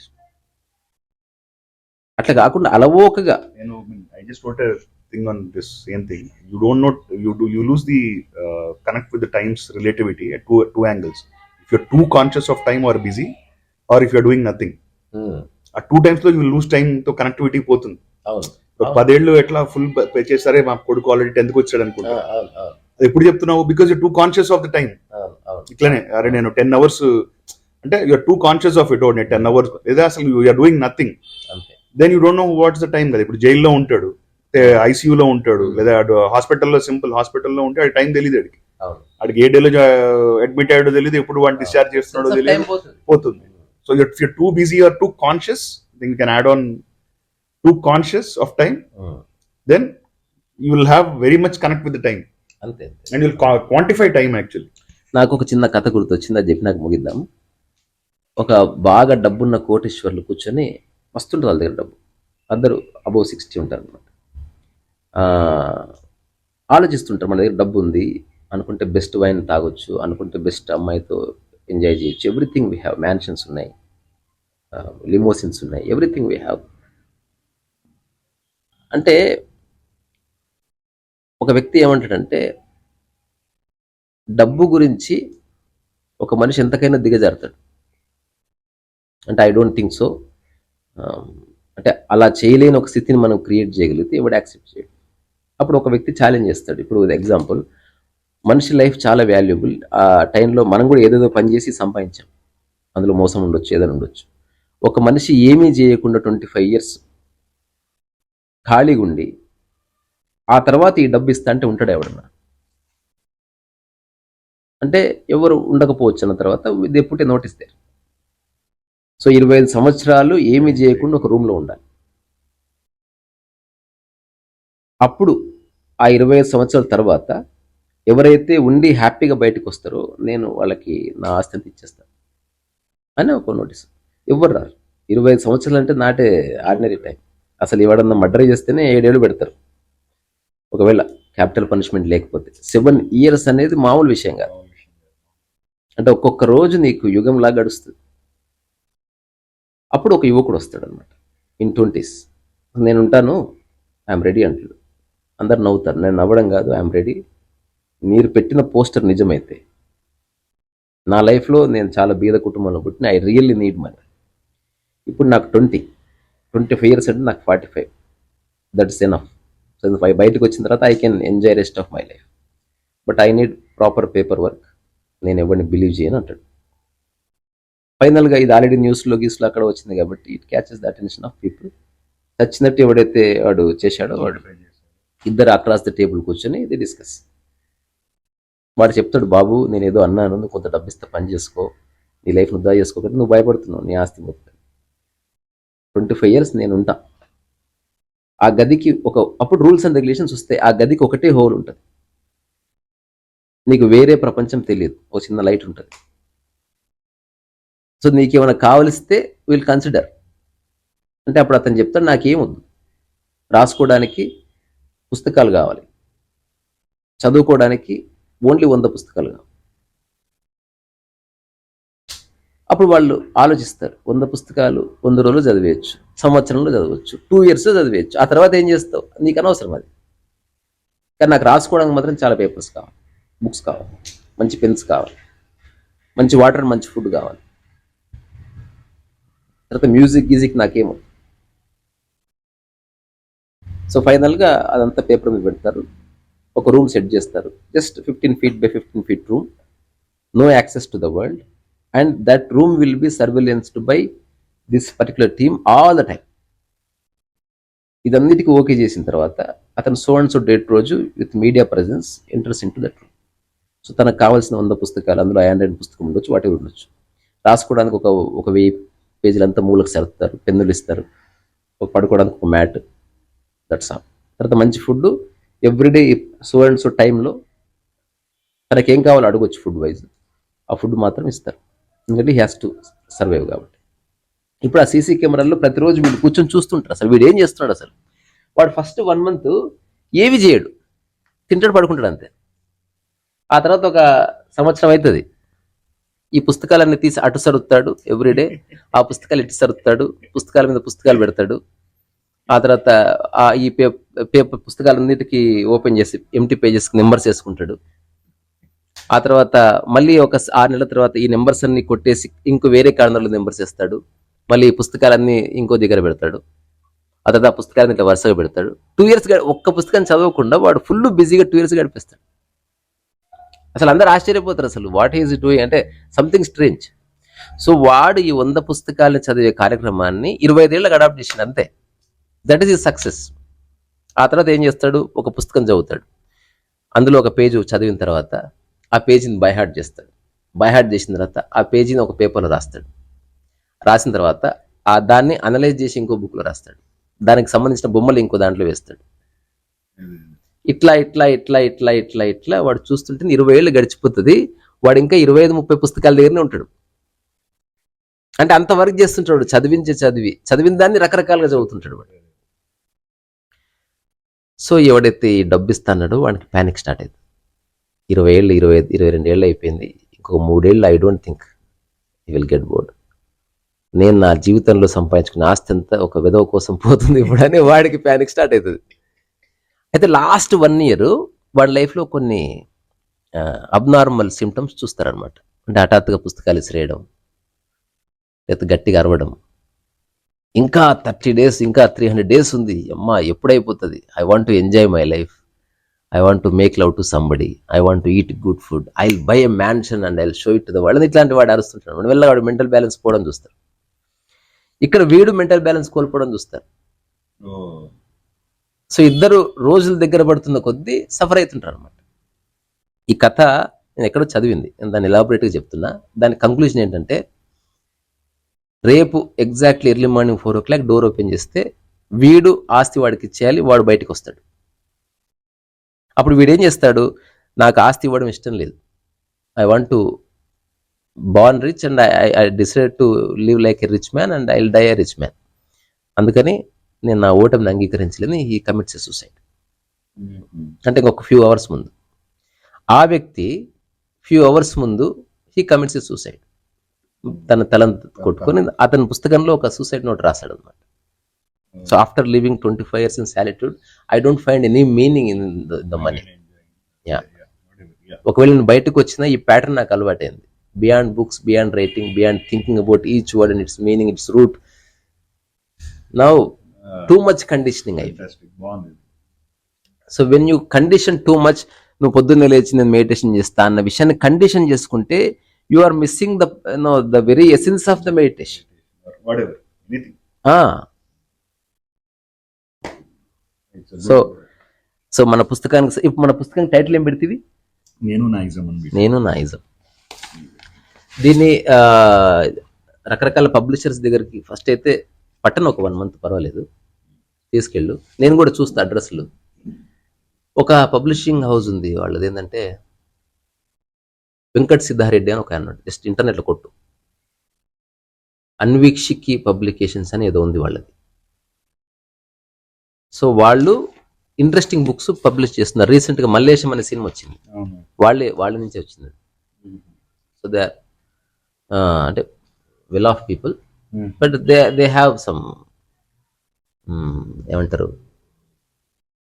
అట్లా కాకుండా అలవోకగా. నేను I just want a thing on this same thing. You don't note, you lose the connect with the times relativity at two angles. If you're too conscious of time or busy, or if you're doing nothing, ఆ 2 times లో you lose time తో connectivity పోతుంది. అవును, 10 ఏళ్ళు ఎట్లా full pay చేస్తారే, మా కొడుకు ఆల్రెడీ 10th కి వచ్చాడు అనుకుంటా. అది ఎప్పుడు చెప్తున్నావు? Because you too conscious of the time. ఇట్లానే అరే నేను 10 hours అంటే you're too conscious of it. నేను 10 hours లేదా అసలు you're doing nothing, then you don't know what's the time కదా. ఇప్పుడు జైల్లో ఉంటాడు, ఐసీయూలో ఉంటాడు, లేదా హాస్పిటల్లో, సింపుల్ హాస్పిటల్లో ఉంటే అది టైం తెలియదు అడిగి. అడిగి ఏ డేలో అడ్మిట్ అయ్యాడో తెలియదు, ఎప్పుడు వాడిని డిశ్చార్జ్ చేస్తున్నాడో తెలియదు, పోతుంది. So if you too busy or too conscious, then you can add on too conscious of time, then you will have very much connect with the time అంతే. And you will quantify time actually. నాకు ఒక చిన్న కథ గుర్తొచ్చింది, అది చెప్పి నాకు ముగిద్దాం. ఒక బాగా డబ్బున్న కోటీశ్వర్లు కూర్చొని, వస్తుంటారు వాళ్ళ దగ్గర డబ్బు, అందరూ అబౌవ్ 60 ఉంటారు అనమాట. ఆలోచిస్తుంటారు, మన దగ్గర డబ్బు ఉంది అనుకుంటే బెస్ట్ వైన్ తాగొచ్చు, అనుకుంటే బెస్ట్ అమ్మాయితో ఎంజాయ్ చేయొచ్చు, ఎవ్రీథింగ్ వీ హ్యావ్, మ్యాన్షన్స్ ఉన్నాయి, లిమోసిన్స్ ఉన్నాయి, ఎవ్రీథింగ్ వీ హ్యావ్. అంటే ఒక వ్యక్తి ఏమంటాడంటే, డబ్బు గురించి ఒక మనిషి ఎంతకైనా దిగజారుతాడు. అంటే ఐ డోంట్ థింక్ సో. అంటే అలా చేయలేని ఒక స్థితిని మనం క్రియేట్ చేయగలిగితే ఎవడు యాక్సెప్ట్ చేయడు. అప్పుడు ఒక వ్యక్తి ఛాలెంజ్ చేస్తాడు. ఇప్పుడు ఎగ్జాంపుల్, మనిషి లైఫ్ చాలా వాల్యుబుల్. ఆ టైంలో మనం కూడా ఏదేదో పని చేసి సంపాదించాం, అందులో మోసం ఉండొచ్చు, ఏదైనా ఉండొచ్చు. ఒక మనిషి ఏమీ చేయకుండా 25 years ఖాళీగా ఉండి ఆ తర్వాత ఈ డబ్బు ఇస్తా అంటే ఉంటాడు ఎవడన్నా? అంటే ఎవరు ఉండకపోవచ్చు అన్న తర్వాత they put a notice there. So 25 సంవత్సరాలు ఏమీ చేయకుండా ఒక రూమ్లో ఉండాలి. అప్పుడు ఆ 25 సంవత్సరాల తర్వాత ఎవరైతే ఉండి హ్యాపీగా బయటకు వస్తారో నేను వాళ్ళకి నా ఆస్తి అంతా ఇచ్చేస్తాను అని ఒక నోటీస్. ఎవరు రారు. 25 సంవత్సరాలు అంటే నాటే ఆర్డినరీ టైం. అసలు ఎవడన్నా మర్డర్ చేస్తేనే 7 ఏళ్ళు పెడతారు, ఒకవేళ క్యాపిటల్ పనిష్మెంట్ లేకపోతే. 7 years అనేది మామూలు విషయం కాదు. అంటే ఒక్కొక్క రోజు నీకు యుగంలా గడుస్తుంది. అప్పుడు ఒక యువకుడు వస్తాడు అనమాట, ఇన్ 20s. నేను ఉంటాను, ఐఎమ్ రెడీ అంటాడు. అందరు నవ్వుతారు. నేను నవ్వడం కాదు, ఐఎమ్ రెడీ. మీరు పెట్టిన పోస్టర్ నిజమైతే నా లైఫ్లో నేను చాలా బీద కుటుంబంలో పుట్టిన, ఐ రియల్లీ నీడ్ మనీ. ఇప్పుడు నాకు 25 years అంటే నాకు 45, దట్స్ ఎనఫ్. సో బయటకు వచ్చిన తర్వాత I can enjoy rest of my life, but I need proper paper work. నేను ఎవరిని బిలీవ్ చేయను అంటాడు. ఫైనల్గా ఇది ఆల్రెడీ న్యూస్లో గీస్లో అక్కడ వచ్చింది కాబట్టి it catches the attention of people. చచ్చినట్టు ఎవడైతే వాడు చేశాడో వాడు ఇద్దరు అక్రాస్ ద టేబుల్ కూర్చొని ఇది డిస్కస్. వాడు చెప్తాడు, బాబు నేను ఏదో అన్నాను, నువ్వు కొంత డబ్బిస్తే పని చేసుకో, నీ లైఫ్ వృధా చేసుకోకపోతే నువ్వు భయపడుతున్నావు, నీ ఆస్తి పోతుంది. 25 years నేను ఉంటా. ఆ గదికి అప్పుడు రూల్స్ అండ్ రెగ్యులేషన్స్ వస్తాయి. ఆ గదికి ఒకటే హోల్ ఉంటుంది, నీకు వేరే ప్రపంచం తెలియదు, ఒక చిన్న లైట్ ఉంటుంది. సో నీకేమైనా కావలిస్తే విల్ కన్సిడర్ అంటే అప్పుడు అతను చెప్తాడు, నాకేమొద్దు, రాసుకోవడానికి పుస్తకాలు కావాలి, చదువుకోవడానికి ఓన్లీ 100 పుస్తకాలు కావాలి. అప్పుడు వాళ్ళు ఆలోచిస్తారు, 100 పుస్తకాలు 100 రోజులు చదివేయచ్చు, సంవత్సరంలో చదవచ్చు, 2 years చదివేయచ్చు. ఆ తర్వాత ఏం చేస్తావు నీకు అనవసరం అది. కానీ నాకు రాసుకోవడానికి మాత్రం చాలా పేపర్స్ కావాలి, బుక్స్ కావాలి, మంచి పెన్స్ కావాలి, మంచి వాటర్, మంచి ఫుడ్ కావాలి. తర్వాత మ్యూజిక్ నాకేమో. సో ఫైనల్గా అదంతా పేపర్ మీద పెడతారు, ఒక రూమ్ సెట్ చేస్తారు, just 15 feet by 15 feet room, no access to the world, and that room will be surveillanced by this particular team all the time. ఇదన్నిటికీ ఓకే చేసిన తర్వాత అతను సో అండ్ సో డేట్ రోజు with media presence enters in to that room. So తనకు కావాల్సిన 100 పుస్తకాలు, అందులో hand పుస్తకం ఉండొచ్చు, వాటి ఉండొచ్చు. రాసుకోవడానికి ఒక 1000 పేజీలంతా మూలకు సరుతారు, పెన్నులు ఇస్తారు, ఒక పడుకోవడానికి ఒక మ్యాట్, దట్స్ ఆల్. తర్వాత మంచి food everyday so and so టైంలో తనకేం కావాలో అడగొచ్చు ఫుడ్ వైజ్, ఆ ఫుడ్ మాత్రం ఇస్తారు. ఎందుకంటే హీ హ్యాస్ టు సర్వైవ్ కాబట్టి. ఇప్పుడు ఆ సీసీ కెమెరాల్లో ప్రతిరోజు వీళ్ళు కూర్చొని చూస్తుంటారు అసలు వీడు ఏం చేస్తున్నాడు. అసలు వాడు ఫస్ట్ 1 month ఏవి చేయడు, తింటాడు, పడుకుంటాడు అంతే. ఆ తర్వాత ఒక సంవత్సరం అవుతుంది, ఈ పుస్తకాలన్నీ తీసి అటు సరుతాడు ఎవ్రీడే, ఆ పుస్తకాలు ఇటు సరుతాడు, పుస్తకాల మీద పుస్తకాలు పెడతాడు. ఆ తర్వాత ఈ పేపర్ పుస్తకాలన్నిటికీ ఓపెన్ చేసి ఎంటీ పేజెస్ నెంబర్స్ వేసుకుంటాడు. ఆ తర్వాత మళ్ళీ ఒక 6 నెలల తర్వాత ఈ నెంబర్స్ అన్ని కొట్టేసి ఇంకో వేరే కార్నర్లో నెంబర్స్ వేస్తాడు. మళ్ళీ ఈ పుస్తకాలన్నీ ఇంకో దగ్గర పెడతాడు. ఆ తర్వాత ఆ పుస్తకాలను ఇట్లా వరుసగా పెడతాడు. 2 years ఒక్క పుస్తకం చదవకుండా వాడు ఫుల్ బిజీగా 2 years గడిపిస్తాడు. అసలు అందరూ ఆశ్చర్యపోతారు, అసలు వాట్ ఈజ్ డూయింగ్ అంటే సంథింగ్ స్ట్రేంజ్. సో వాడు ఈ 100 పుస్తకాలను చదివే కార్యక్రమాన్ని 25 ఏళ్ళకి అడాప్ట్ చేసిండు అంతే. దట్ ఈస్ ఈ సక్సెస్. ఆ తర్వాత ఏం చేస్తాడు, ఒక పుస్తకం చదువుతాడు, అందులో ఒక పేజ్ చదివిన తర్వాత ఆ పేజీని బైహార్ట్ చేస్తాడు. బైహార్ట్ చేసిన తర్వాత ఆ పేజీని ఒక పేపర్లో రాస్తాడు. రాసిన తర్వాత దాన్ని అనలైజ్ చేసి ఇంకో బుక్లో రాస్తాడు. దానికి సంబంధించిన బొమ్మలు ఇంకో దాంట్లో వేస్తాడు. ఇట్లా ఇట్లా ఇట్లా ఇట్లా ఇట్లా ఇట్లా వాడు చూస్తుంటే 20 ఏళ్ళు గడిచిపోతుంది. వాడు ఇంకా 25-30 పుస్తకాల దగ్గరనే ఉంటాడు. అంటే అంత వర్క్ చేస్తుంటాడు, చదివిన దాన్ని రకరకాలుగా చదువుతుంటాడు వాడు. సో ఎవడైతే ఈ డబ్బు ఇస్తాన్నాడో వాడికి ప్యానిక్ స్టార్ట్ అయింది. 20 ఏళ్ళు 22 ఏళ్ళు అయిపోయింది, ఇంకొక 3 ఏళ్ళు I don't think he will get bored. నేను నా జీవితంలో సంపాదించుకున్న ఆస్తి అంతా ఒక విధవ కోసం పోతుంది ఇప్పుడు అని వాడికి ప్యానిక్ స్టార్ట్ అవుతుంది. అయితే లాస్ట్ 1 year వాడి లైఫ్లో కొన్ని అబ్నార్మల్ సిమ్టమ్స్ చూస్తారనమాట. అంటే హఠాత్తుగా పుస్తకాలు ఇసిరేయడం, లేకపోతే గట్టిగా అరవడం, ఇంకా 30 days ఇంకా 300 days ఉంది, అమ్మా ఎప్పుడైపోతుంది, I want to enjoy my life, I want to make love to somebody, I want to eat good food, I will buy a mansion and I will show it to the world. ఇట్లాంటి వాడు అరుస్తుంటాడు. వాడు mental balance పోవడం చూస్తారు. ఇక్కడ వీడు mental balance కోల్పోవడం చూస్తారు. So ఇద్దరు రోజుల దగ్గర పడుతున్న కొద్దీ సఫర్ అవుతుంటారు అనమాట. ఈ కథ నేను ఎక్కడో చదివింది, దాన్ని ఎలాబొరేట్గా చెప్తున్నా. దాని కంక్లూజన్ ఏంటంటే, రేపు exactly early morning 4 o'clock door open చేస్తే వీడు ఆస్తి వాడికి ఇచ్చేయాలి, వాడు బయటకు వస్తాడు. అప్పుడు వీడేం చేస్తాడు, నాకు ఆస్తి ఇవ్వడం ఇష్టం లేదు, I want to born rich and I decide to live like a rich man and I will die a rich man. అందుకని నేను నా ఓటమిని అంగీకరించలేదు, హీ కమిట్స్ ఎ సూసైడ్. అంటే ఇంకొక ఫ్యూ అవర్స్ ముందు ఆ వ్యక్తి ఫ్యూ అవర్స్ ముందు హీ కమిట్స్ ఎ సూసైడ్. తన తలను కొట్టుకొని అతని పుస్తకంలో ఒక సూసైడ్ నోట్ రాశాడు అనమాట. So after living 25 years in solitude, I don't find any meaning in the money. ఒకవేళ నేను బయటకు వచ్చినా ఈ ప్యాటర్న్ నాకు అలవాటైంది. Beyond books, beyond writing, beyond thinking about each word and its meaning, its root. Now too much conditioning అయిపోయింది. So when you condition too much, నువ్వు పొద్దున్నే లేచి నేను మెడిటేషన్ చేస్తా అన్న విషయాన్ని కండిషన్ చేసుకుంటే you are missing the very essence of the meditation. So మన పుస్తకానికి ఇప్పుడు మన పుస్తకం టైటిల్ ఏం పెడితే, నేను నా ఇజం. దీన్ని రకరకాల పబ్లిషర్స్ దగ్గరికి ఫస్ట్ అయితే పట్టను, ఒక 1 month పర్వాలేదు, తీసుకెళ్ళు. నేను కూడా చూస్తా అడ్రస్లు. ఒక పబ్లిషింగ్ హౌస్ ఉంది వాళ్ళది, ఏంటంటే వెంకట్ సిద్ధారెడ్డి అని ఒక ఆయన, జస్ట్ ఇంటర్నెట్లో కొట్టు, అన్వీక్షికి పబ్లికేషన్స్ అని ఏదో ఉంది వాళ్ళది. సో వాళ్ళు ఇంట్రెస్టింగ్ బుక్స్ పబ్లిష్ చేస్తున్నారు. రీసెంట్గా మల్లేశం అనే సినిమా వచ్చింది, వాళ్ళ నుంచే వచ్చింది. సో దే అంటే well of people, but they have some ఏమంటారు,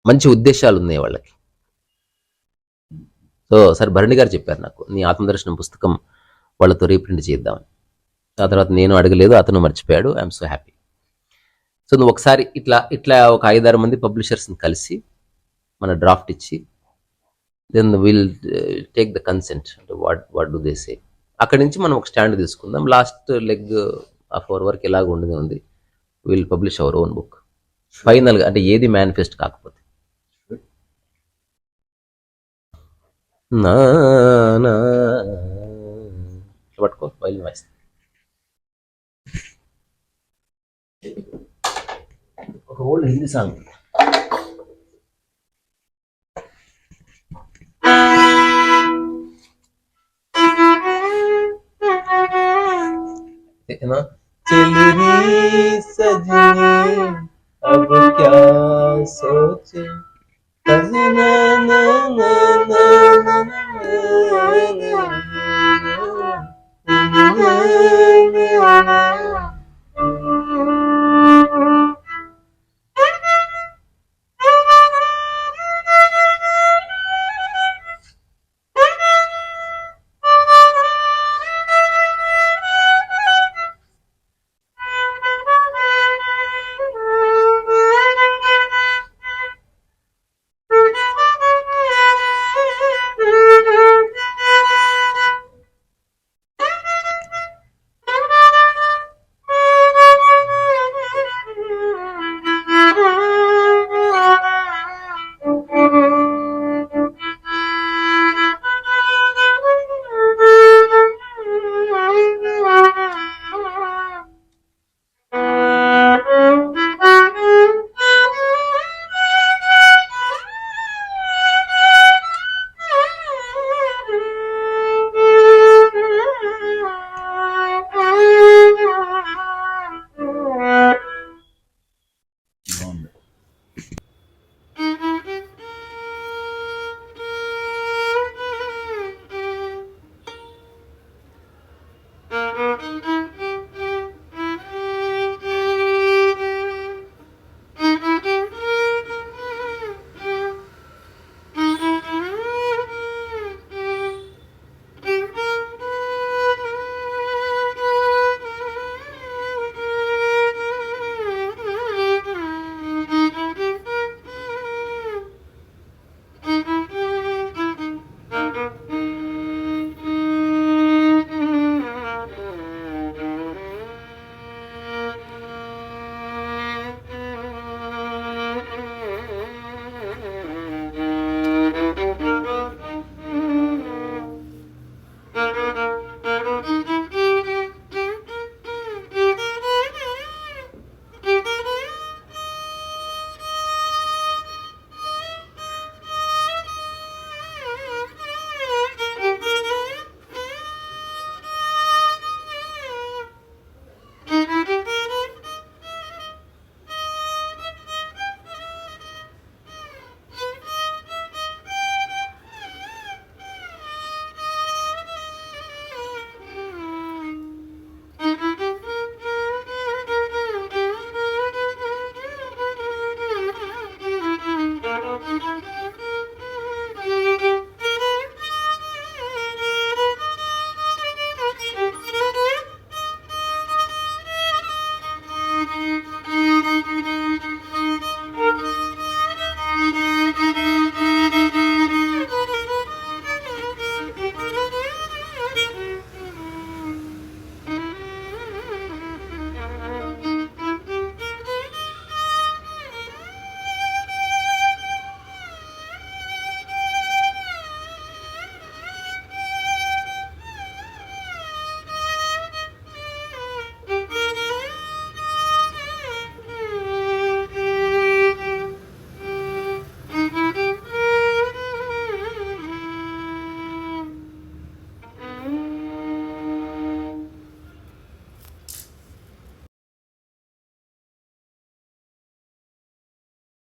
మంచి ఉద్దేశాలు ఉన్నాయి వాళ్ళకి. సో సరే భరణి గారు చెప్పారు నాకు, నీ ఆత్మదర్శనం పుస్తకం వాళ్ళతో రీప్రింట్ చేద్దామని. ఆ తర్వాత నేను అడగలేదు, అతను మర్చిపోయాడు. I'm so happy. సో నువ్వు ఒకసారి ఇట్లా ఒక 5-6 మంది పబ్లిషర్స్ని కలిసి మన డ్రాఫ్ట్ ఇచ్చి, then will take the consent, అంటే వాట్ డు దే సే. అక్కడి నుంచి మనం ఒక స్టాండ్ తీసుకుందాం. Last leg of our work ఎలాగ ఉండదే ఉంది, will publish our own book ఫైనల్గా, అంటే ఏది మేనిఫెస్ట్ కాకపోతే. పట్టుకో, వైలిన్ వాయిస్. ఒక ఓల్డ్ హిందీ సాంగ్. चल रही सजनी अब क्या सोचे सजना ना ना ना ना ना